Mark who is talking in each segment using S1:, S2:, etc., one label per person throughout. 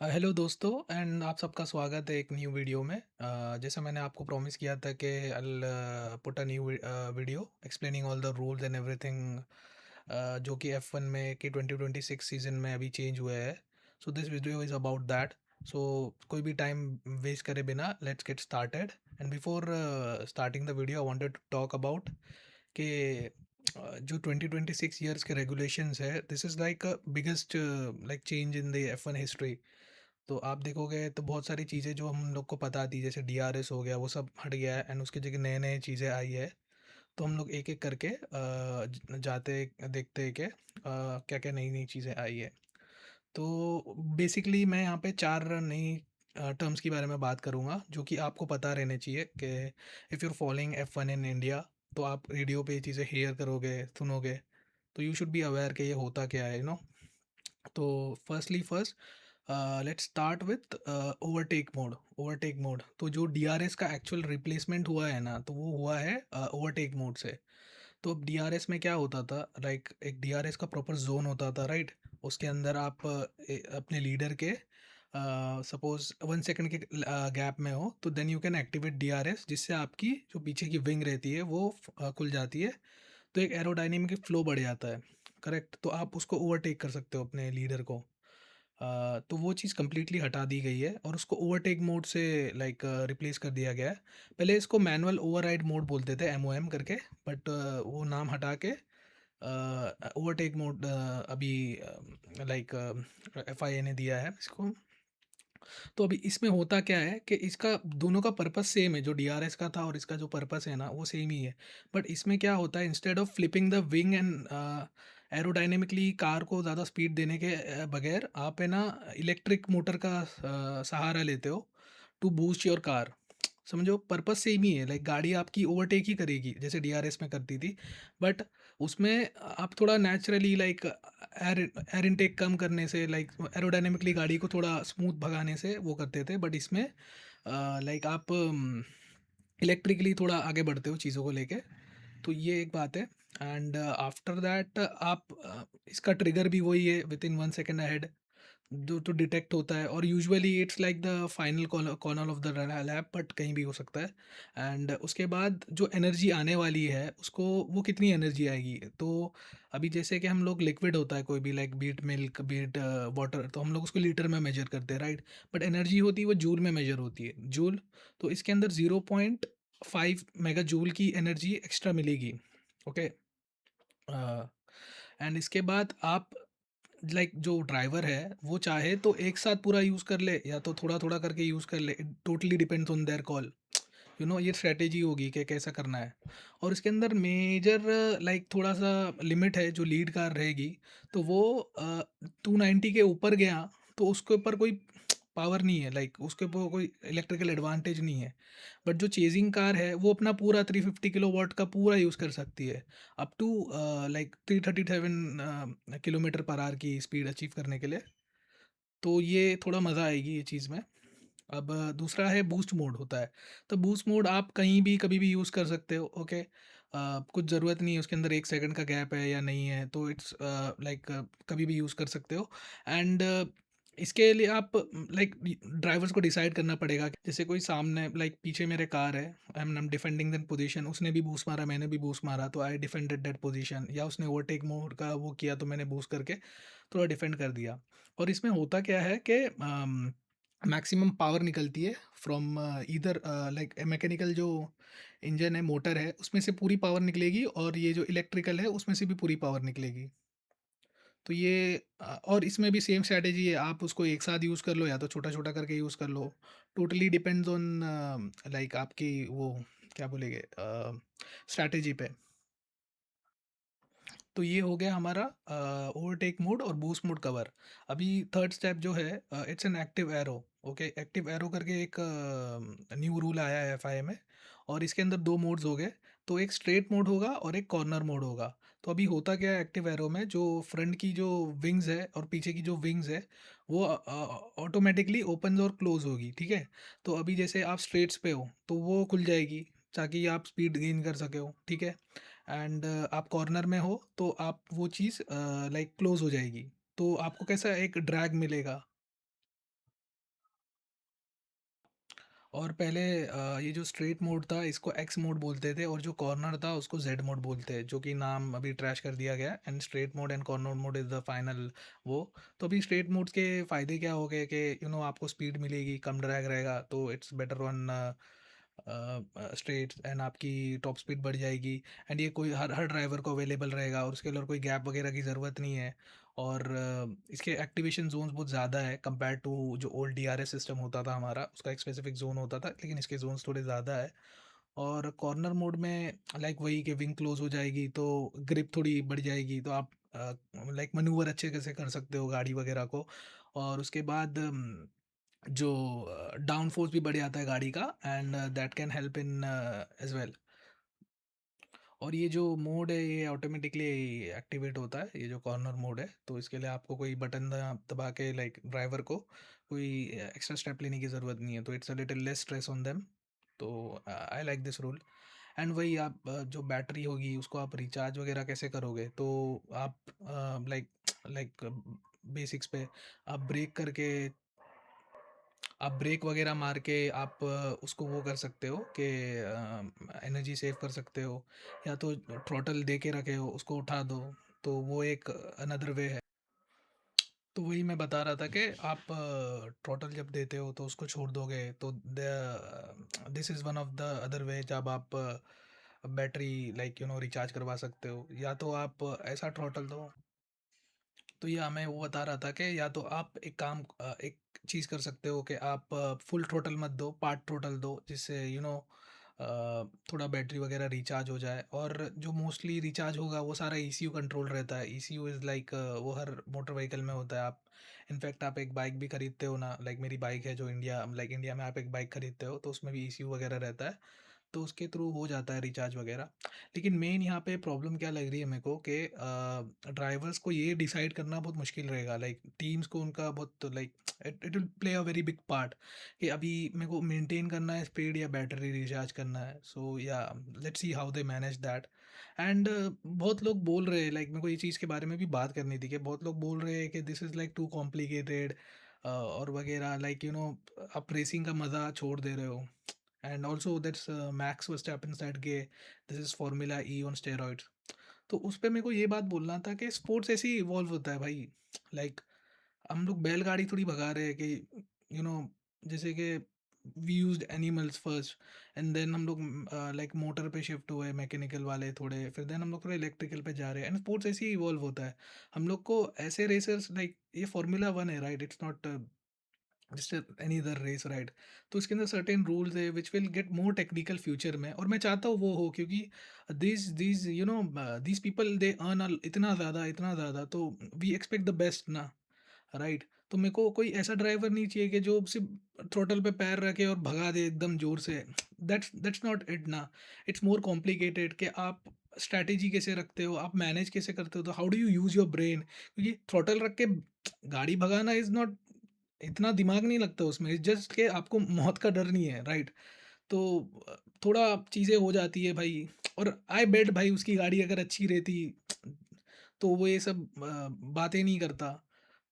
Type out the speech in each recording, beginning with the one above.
S1: Hello दोस्तों and आप सबका स्वागत है एक न्यू वीडियो में। जैसा मैंने आपको प्रॉमिस किया था कि I'll put a new video explaining all the rules and everything, जो कि F1 में कि 2026 सीजन में अभी चेंज हुआ है। So this video is about that. So कोई भी टाइम वेस्ट करे बिना let's get started. And before starting the video I wanted to talk about कि जो 2026 ईयर्स के रेगुलेशंस है, this is like biggest like change in the F1 history. तो आप देखोगे तो बहुत सारी चीज़ें जो हम लोग को पता थी, जैसे डीआरएस हो गया, वो सब हट गया है एंड उसकी जगह नए नए चीज़ें आई है। तो हम लोग एक एक करके जाते देखते हैं कि क्या क्या नई नई चीज़ें आई है। तो बेसिकली मैं यहाँ पे चार नई टर्म्स के बारे में बात करूँगा जो कि आपको पता रहने चाहिए कि if your following F1 in India, तो आप रेडियो पे ये चीज़ें हेयर करोगे, सुनोगे, तो यू शुड बी अवेयर कि ये होता क्या है, तो firstly first let's start with overtake mode. Overtake mode तो जो डीआरएस का एक्चुअल रिप्लेसमेंट हुआ है ना, तो वो हुआ है ओवरटेक मोड से। तो अब डीआरएस में क्या होता था, लाइक एक डीआरएस का प्रॉपर जोन होता था, राइट। उसके अंदर आप अपने लीडर के सपोज 1 सेकंड के गैप में हो, तो then you can activate DRS, जिससे आपकी जो पीछे की विंग रहती है वो खुल जाती है। तो एक एरोडायनेमिक फ्लो बढ़ जाता है, करेक्ट। तो आप उसको ओवरटेक कर सकते हो अपने लीडर को। तो वो चीज़ कम्प्लीटली हटा दी गई है और उसको ओवरटेक मोड से लाइक रिप्लेस कर दिया गया है। पहले इसको मैनुअल ओवरराइड मोड बोलते थे, एमओएम करके, बट वो नाम हटा के ओवरटेक मोड अभी लाइक एफआईए ने दिया है इसको। तो अभी इसमें होता क्या है कि इसका दोनों का पर्पस सेम है, जो डीआरएस का था और इसका जो पर्पस है ना, वो सेम ही है। बट इसमें क्या होता है, instead of flipping the wing and aerodynamically car को ज़्यादा स्पीड देने के बगैर, आप है ना इलेक्ट्रिक मोटर का सहारा लेते हो टू बूस्ट योर कार। समझो, पर्पस सेम ही है, लाइक गाड़ी आपकी ओवरटेक ही करेगी जैसे डीआरएस में करती थी। बट उसमें आप थोड़ा naturally like air air intake कम करने से, लाइक एरोडायनेमिकली गाड़ी को थोड़ा स्मूथ भगाने से वो करते थे। बट इसमें लाइक आप इलेक्ट्रिकली थोड़ा आगे बढ़ते हो चीज़ों को लेके। तो ये एक बात है। एंड आफ्टर दैट आप इसका ट्रिगर भी वही है, विद इन 1 सेकेंड अहेड जो तो डिटेक्ट होता है। और usually it's like the final corner of the lab, but कहीं भी हो सकता है। एंड उसके बाद जो एनर्जी आने वाली है उसको, वो कितनी एनर्जी आएगी, तो अभी जैसे कि हम लोग लिक्विड होता है कोई भी, like beat milk, beat water, तो हम लोग उसको लीटर में मेजर करते हैं, राइट। बट एनर्जी होती है वो जूल में मेजर होती है, जूल। तो इसके अंदर 0.5 मेगा जूल की एनर्जी एक्स्ट्रा मिलेगी, ओके। एंड इसके बाद आप, लाइक जो ड्राइवर है वो चाहे तो एक साथ पूरा यूज़ कर ले या तो थोड़ा थोड़ा करके यूज़ कर ले, it totally depends on their call. ये स्ट्रेटेजी होगी कि कैसा करना है। और इसके अंदर मेजर लाइक थोड़ा सा लिमिट है, जो लीड कार रहेगी, तो वो 290 के ऊपर गया तो उसके ऊपर कोई पावर नहीं है, लाइक उसके ऊपर कोई इलेक्ट्रिकल एडवांटेज नहीं है। बट जो चेजिंग कार है वो अपना पूरा 350 किलोवाट का पूरा यूज़ कर सकती है, up to like 337 kilometre per hour की स्पीड अचीव करने के लिए। तो ये थोड़ा मज़ा आएगी ये चीज़ में। अब दूसरा है बूस्ट मोड होता है। तो बूस्ट मोड आप कहीं भी कभी भी यूज़ कर सकते हो, ओके। कुछ ज़रूरत नहीं है उसके अंदर 1 सेकंड का गैप है या नहीं है, तो इट्स लाइक कभी भी यूज़ कर सकते हो। एंड इसके लिए आप लाइक ड्राइवर्स को डिसाइड करना पड़ेगा कि जैसे कोई सामने, लाइक पीछे मेरे कार है, I am defending that position, उसने भी बूस्ट मारा, मैंने भी बूस्ट मारा, तो आई डिफेंडेड दैट पोजीशन। या उसने ओवरटेक मोड का वो किया तो मैंने बूस्ट करके थोड़ा डिफेंड कर दिया। और इसमें होता क्या है कि मैक्सिमम पावर निकलती है फ्रॉम ईदर, लाइक मैकेनिकल जो इंजन है, मोटर है, उसमें से पूरी पावर निकलेगी, और ये जो इलेक्ट्रिकल है उसमें से भी पूरी पावर निकलेगी। तो ये और इसमें भी सेम स्ट्रैटेजी है, आप उसको एक साथ यूज़ कर लो या तो छोटा छोटा करके यूज़ कर लो। टोटली डिपेंड्स ऑन लाइक आपकी वो क्या बोलेंगे स्ट्रैटेजी पे। तो ये हो गया हमारा ओवरटेक मोड और बूस्ट मोड कवर। अभी थर्ड स्टेप जो है, it's an active arrow. Okay, active arrow करके एक न्यू रूल आया है एफआई में, और इसके अंदर दो मोड्स हो गए। तो एक स्ट्रेट मोड होगा और एक कॉर्नर मोड होगा। तो अभी होता क्या है एक्टिव एरो में, जो फ्रंट की जो विंग्स है और पीछे की जो विंग्स है, वो ऑटोमेटिकली ओपन और क्लोज होगी, ठीक है। तो अभी जैसे आप स्ट्रेट्स पे हो तो वो खुल जाएगी ताकि आप स्पीड गेन कर सके हो, ठीक है। एंड आप कॉर्नर में हो तो आप वो चीज़ लाइक क्लोज हो जाएगी। तो आपको कैसा एक ड्रैग मिलेगा। और पहले ये जो स्ट्रेट मोड था इसको एक्स मोड बोलते थे, और जो कॉर्नर था उसको जेड मोड बोलते हैं, जो कि नाम अभी ट्रैश कर दिया गया। And straight mode and corner mode is the final वो। तो अभी स्ट्रेट मोड के फ़ायदे क्या हो गए कि आपको स्पीड मिलेगी, कम ड्रैग रहेगा, तो it's better on straight, and आपकी टॉप स्पीड बढ़ जाएगी। एंड ये कोई हर हर ड्राइवर को अवेलेबल रहेगा, और उसके लिए कोई गैप वगैरह की ज़रूरत नहीं है। और इसके एक्टिवेशन जोन्स बहुत ज़्यादा है कंपेयर टू जो ओल्ड डीआरएस सिस्टम होता था हमारा, उसका एक स्पेसिफिक जोन होता था, लेकिन इसके जोन्स थोड़े ज़्यादा है। और कॉर्नर मोड में लाइक वही कि विंग क्लोज हो जाएगी तो ग्रिप थोड़ी बढ़ जाएगी, तो आप लाइक मनूवर अच्छे कैसे कर सकते हो गाड़ी वगैरह को। और उसके बाद जो डाउन फोर्स भी बढ़ जाता है गाड़ी का, and that can help in as well. और ये जो मोड है ये ऑटोमेटिकली एक्टिवेट होता है, ये जो कॉर्नर मोड है, तो इसके लिए आपको कोई बटन दबा के लाइक ड्राइवर को कोई एक्स्ट्रा स्टेप लेने की ज़रूरत नहीं है, तो it's a little less stress on them. तो I like this rule. And वही आप जो बैटरी होगी उसको आप रिचार्ज वगैरह कैसे करोगे, तो आप लाइक लाइक बेसिक्स पे आप ब्रेक करके, आप ब्रेक वगैरह मार के आप उसको वो कर सकते हो कि एनर्जी सेव कर सकते हो, या तो थ्रॉटल दे के रखे हो उसको उठा दो, तो वो एक अनदर वे है। तो वही मैं बता रहा था कि आप थ्रॉटल जब देते हो तो उसको छोड़ दोगे, तो this is one of the other way जब आप बैटरी लाइक रिचार्ज करवा सकते हो, या तो आप ऐसा थ्रॉटल दो। तो या मैं वो बता रहा था कि या तो आप एक काम एक चीज़ कर सकते हो कि आप फुल थ्रोटल मत दो, पार्ट थ्रोटल दो, जिससे थोड़ा बैटरी वगैरह रिचार्ज हो जाए। और जो मोस्टली रिचार्ज होगा वो सारा ईसीयू कंट्रोल रहता है। ईसीयू इज़ लाइक वो हर मोटर व्हीकल में होता है। आप इनफैक्ट आप एक बाइक भी खरीदते हो ना, लाइक मेरी बाइक है जो इंडिया में आप एक बाइक खरीदते हो तो उसमें भी ईसीयू वगैरह रहता है, तो उसके थ्रू हो जाता है रिचार्ज वगैरह। लेकिन मेन यहाँ पे प्रॉब्लम क्या लग रही है मेरे को कि ड्राइवर्स को ये डिसाइड करना बहुत मुश्किल रहेगा, लाइक टीम्स को उनका बहुत like it will play a very big part कि अभी मेरे को मेंटेन करना है स्पीड या बैटरी रिचार्ज करना है। सो या let's see how they manage that. And बहुत लोग बोल रहे हैं, लाइक मेरे को ये चीज़ के बारे में भी बात करनी थी कि बहुत लोग बोल रहे हैं कि this is like too complicated और वगैरह, लाइक आप रेसिंग का मज़ा छोड़ दे रहे हो। And also that's Max Verstappen said के this is formula E on steroids. तो उस पे मेरे को ये बात बोलना था कि स्पोर्ट्स ऐसे ही इवॉल्व होता है भाई। लाइक हम लोग बैलगाड़ी थोड़ी भगा रहे हैं कि यू नो जैसे कि we used animals first, and then हम लोग लाइक मोटर पे शिफ्ट हुए, मैकेनिकल वाले थोड़े, फिर देन हम लोग थोड़े इलेक्ट्रिकल पे जा रहे हैं। एंड स्पोर्ट्स ऐसे ही इवॉल्व होता है। हम लोग को ऐसे रेसर्स लाइक ये फार्मूला वन है, राइट? इट्स नॉट जैसे एनी अदर रेस, राइट? तो इसके अंदर सर्टेन रूल्स है which will get more technical future में, और मैं चाहता हूँ वो हो, क्योंकि these these people they earn इतना ज़्यादा, तो वी एक्सपेक्ट द बेस्ट ना, राइट? तो मेरे को कोई ऐसा ड्राइवर नहीं चाहिए कि जो सिर्फ थ्रोटल पे पैर रखे और भगा दे एकदम जोर से। दैट्स नॉट इट ना। इट्स मोर कॉम्प्लिकेटेड कि आप स्ट्रैटेजी कैसे रखते हो, आप मैनेज कैसे करते हो, तो how do you use your brain, क्योंकि थ्रोटल रख के गाड़ी भगाना इज़ नॉट, इतना दिमाग नहीं लगता उसमें, इट्स जस्ट कि आपको मौत का डर नहीं है, राइट? तो थोड़ा चीज़ें हो जाती है भाई। और आई बेट भाई उसकी गाड़ी अगर अच्छी रहती तो वो ये सब बातें नहीं करता।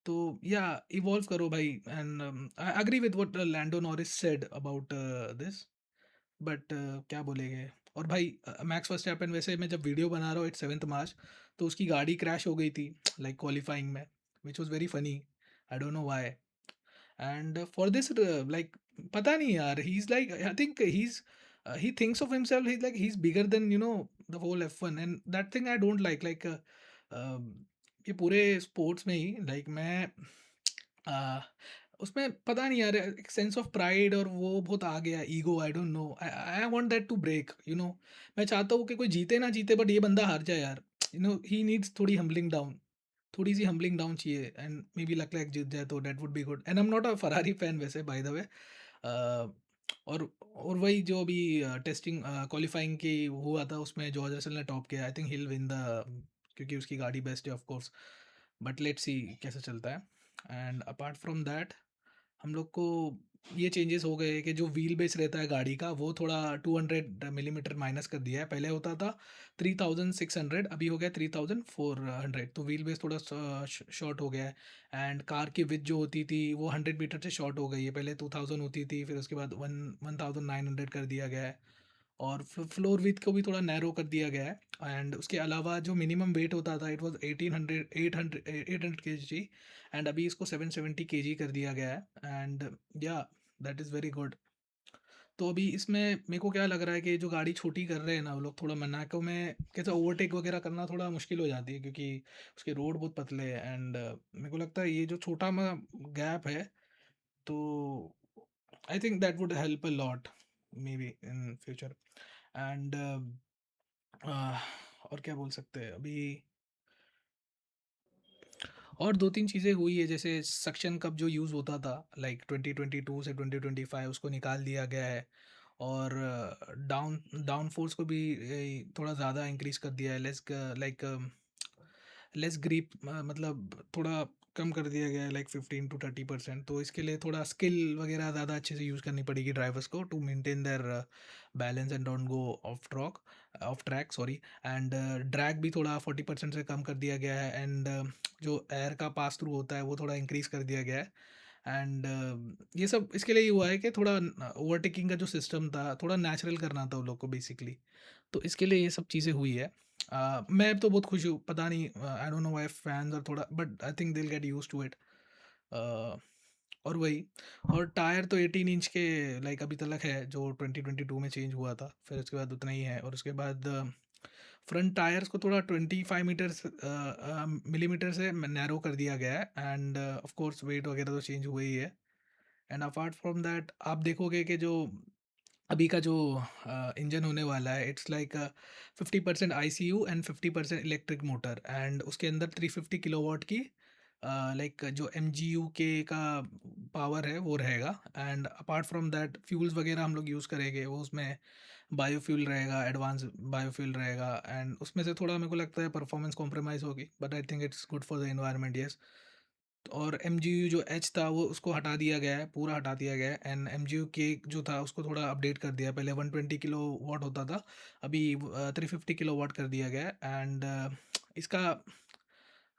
S1: तो या इवॉल्व करो भाई। And I agree with what Lando Norris said about this, but क्या बोलेंगे। और भाई मैक्स वर्स्टैपन, वैसे मैं जब वीडियो बना रहा हूँ 7 मार्च, तो उसकी गाड़ी क्रैश हो गई थी लाइक क्वालिफाइंग में, which was very funny. I don't know why. And for this like पता नहीं यार, he is like I think he is he thinks of himself, he's like he's bigger than the whole F1, and that thing I don't like ये पूरे sports में ही like मैं uh, उसमें पता नहीं यार, एक सेंस ऑफ प्राइड और वो बहुत आ गया, ego, I don't know, I want that to break. मैं चाहता हूँ कि कोई जीते ना जीते बट ये बंदा हार जाए यार। ही नीड्स थोड़ी हम्बलिंग डाउन, थोड़ी सी हम्बलिंग डाउन चाहिए, एंड मे बी लक जीत जाए तो that would be good. And I am not a Ferrari fan वैसे, बाय द वे। और वही जो अभी टेस्टिंग क्वालिफाइंग की हुआ था उसमें जॉर्ज रसल ने टॉप किया, I think hill win the, क्योंकि उसकी गाड़ी बेस्ट है of course, but let's see कैसे चलता है। एंड अपार्ट फ्रॉम दैट हम लोग को ये चेंजेस हो गए कि जो व्हील बेस रहता है गाड़ी का वो थोड़ा 200 मिलीमीटर माइनस कर दिया है। पहले होता था 3600, अभी हो गया 3400, तो व्हील बेस थोड़ा शॉर्ट हो गया है। एंड कार की विथ जो होती थी वो 100 मीटर से शॉर्ट हो गई है। पहले 2000 होती थी, फिर उसके बाद 1900 कर दिया गया है। और फ्लोर विथ को भी थोड़ा नैरो कर दिया गया है। एंड उसके अलावा जो मिनिमम वेट होता था इट वाज 800 के जी, एंड अभी इसको 770 के जी कर दिया गया है। एंड या दैट इज़ वेरी गुड। तो अभी इसमें मेरे को क्या लग रहा है कि जो गाड़ी छोटी कर रहे हैं ना वो लोग, थोड़ा मनाको में कैसे ओवरटेक वगैरह करना थोड़ा मुश्किल हो जाती है, क्योंकि उसके रोड बहुत पतले हैं। एंड मेरे को लगता है ये जो छोटा गैप है, तो I think that would help a lot may be in future. And और क्या बोल सकते हैं अभी। और दो तीन चीज़ें हुई है, जैसे सक्शन कप जो यूज़ होता था लाइक 2022 से 2025 उसको निकाल दिया गया है। और डाउन फोर्स को भी थोड़ा ज़्यादा इंक्रीज कर दिया है। लेस लाइक लेस ग्रिप, मतलब थोड़ा कम कर दिया गया है लाइक 15 to 30%। तो इसके लिए थोड़ा स्किल वगैरह ज़्यादा अच्छे से यूज़ करनी पड़ेगी ड्राइवर्स को to maintain their balance and don't go off track sorry. And drag भी थोड़ा 40% से कम कर दिया गया है। एंड जो एयर का पास थ्रू होता है वो थोड़ा इंक्रीज कर दिया गया है। एंड ये सब इसके लिए ही हुआ है कि थोड़ा ओवरटेकिंग का जो सिस्टम था थोड़ा नेचुरल करना था उन लोग को बेसिकली। तो इसके लिए ये सब चीज़ें हुई है। मैं तो बहुत खुश हूँ, पता नहीं, I don't know why fans और थोड़ा, but I think they will get used to it. और वही, और टायर तो 18 इंच के लाइक अभी तक है जो 2022 में चेंज हुआ था, फिर उसके बाद उतना ही है। और उसके बाद फ्रंट टायर्स को थोड़ा 25 मिलीमीटर से नैरो कर दिया गया है। एंड ऑफ कोर्स वेट वगैरह तो चेंज हुआ ही है। एंड अपार्ट फ्रॉम दैट आप देखोगे कि जो अभी का जो इंजन होने वाला है it's like 50% ICU and 50% electric motor. And उसके अंदर 350 किलोवाट की लाइक जो MGU का पावर है वो रहेगा। And apart from that fuels वगैरह हम लोग यूज़ करेंगे, वो उसमें बायोफ्यूल रहेगा, एडवांस बायोफ्यूल रहेगा। एंड उसमें से थोड़ा मेरे को लगता है परफॉर्मेंस कॉम्प्रोमाइज़ होगी, but I think it's good for the environment, yes. और MGU जो एच था वो उसको हटा दिया गया है, पूरा हटा दिया गया है। एंड MGU जो था उसको थोड़ा अपडेट कर दिया है। पहले 120 किलो वाट होता था, अभी 350 किलो वाट कर दिया गया है। एंड इसका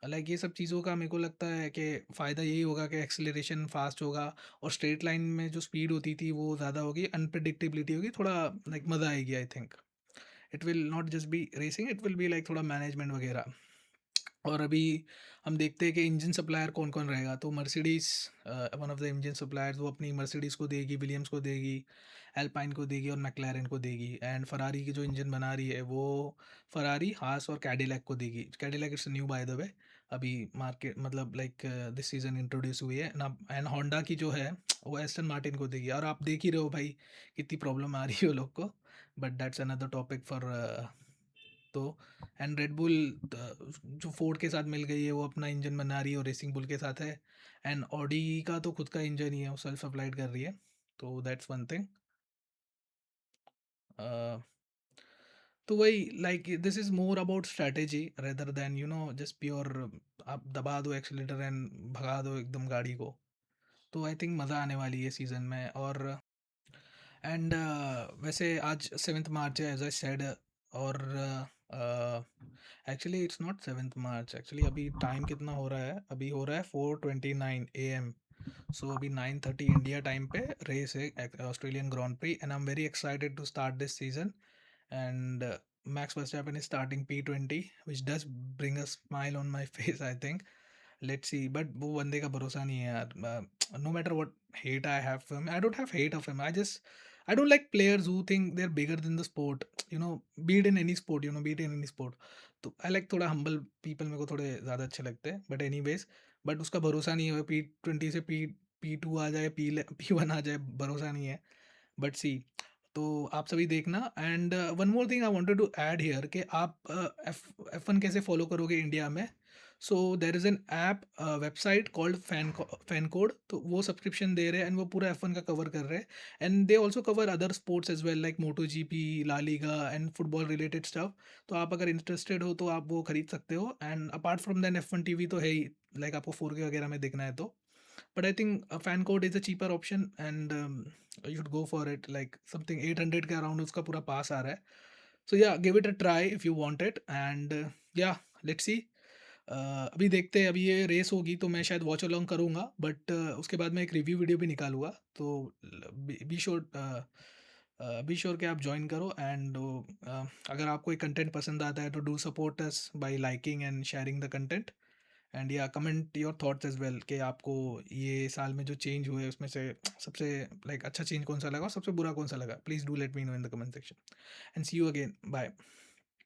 S1: लाइक ये सब चीज़ों का मेरे को लगता है कि फ़ायदा यही होगा कि एक्सेलरेशन फास्ट होगा, और स्ट्रेट लाइन में जो स्पीड होती थी वो ज़्यादा होगी, अनप्रडिक्टेबिलिटी होगी, थोड़ा लाइक मज़ा आएगी I think. It will not just be racing, it will be like थोड़ा मैनेजमेंट वगैरह। और अभी हम देखते हैं कि इंजन सप्लायर कौन कौन रहेगा। तो Mercedes, one of the engine suppliers, वो अपनी मर्सिडीज़ को देगी, विलियम्स को देगी, एल्पाइन को देगी और मैक्लारेन को देगी। एंड फरारी की जो इंजन बना रही है वो फरारी, हास और कैडिलैक को देगी। Cadillac it's new by the way, अभी मार्केट मतलब लाइक दिस सीजन इंट्रोड्यूस हुई है ना। एंड होंडा की जो है वो एस्टन मार्टिन को देगी। और आप देख ही रहे हो भाई कितनी प्रॉब्लम आ रही है वो लोग को, but that's another topic for. तो एंड रेड बुल जो फोर्ड के साथ मिल गई है वो अपना इंजन बना रही है और रेसिंग बुल के साथ है। एंड ऑडी का तो खुद का इंजन ही है, वो सेल्फ सप्लाइड कर रही है। तो दैट्स वन थिंग। तो वही like this is more about strategy rather than just pure आप दबा दो एक्सीलेटर एंड भगा दो एकदम गाड़ी को। तो आई थिंक मज़ा आने वाली है सीज़न में। और एंड वैसे आज 7 मार्च है एज आई सेड। और actually it's not 7 March, actually अभी टाइम कितना हो रहा है, अभी हो रहा है 4:29 AM। सो अभी 9:30 इंडिया टाइम पे रेस है, Australian Grand Prix, and I am very excited to start this season. And Max Verstappen is starting P20, which does bring a smile on my face, I think. Let's see, but वो बंदे का भरोसा नहीं है यार। No matter what hate I have for him, I don't have hate of him, I don't like players who think they are bigger than the sport, be it in any sport, be it in any sport. तो I like थोड़ा humble people, मेरे को थोड़े ज़्यादा अच्छे लगते हैं, but any ways. But उसका भरोसा नहीं है, P20 से P2 आ जाए, P1 आ जाए, भरोसा नहीं है। बट सी, तो आप सभी देखना। And one more thing I wanted to add here कि आप F1 कैसे फॉलो करोगे इंडिया में। So there is an app, website called fan code, तो वो सब्सक्रिप्शन दे रहे हैं एंड वो पूरा F1 का कवर कर रहे हैं। And they also cover other sports as well like MotoGP, La Liga and football related stuff. तो आप अगर इंटरेस्टेड हो तो आप वो खरीद सकते हो। And apart from than F1 TV तो है ही, लाइक आपको 4K वगैरह में देखना है तो। but I think a fan court is a cheaper option, and you should go for it. Like something 800 के अराउंड उसका पूरा पास आ रहा है. So yeah, give it a try if you want it, and yeah, let's see. अभी देखते हैं, अभी ये रेस होगी तो मैं शायद वॉच अलोंग करूँगा, बट उसके बाद मैं एक रिव्यू वीडियो भी निकालूँगा, तो बी श्योर कि आप जॉइन करो, एंड अगर आपको ये कंटेंट पसंद आता है तो do support us by liking and sharing the content, and या comment your thoughts as well कि आपको ये साल में जो चेंज हुए उसमें से सबसे लाइक अच्छा चेंज कौन सा लगा और सबसे बुरा कौन सा लगा. Please do let me know in the comment section, and see you again. Bye.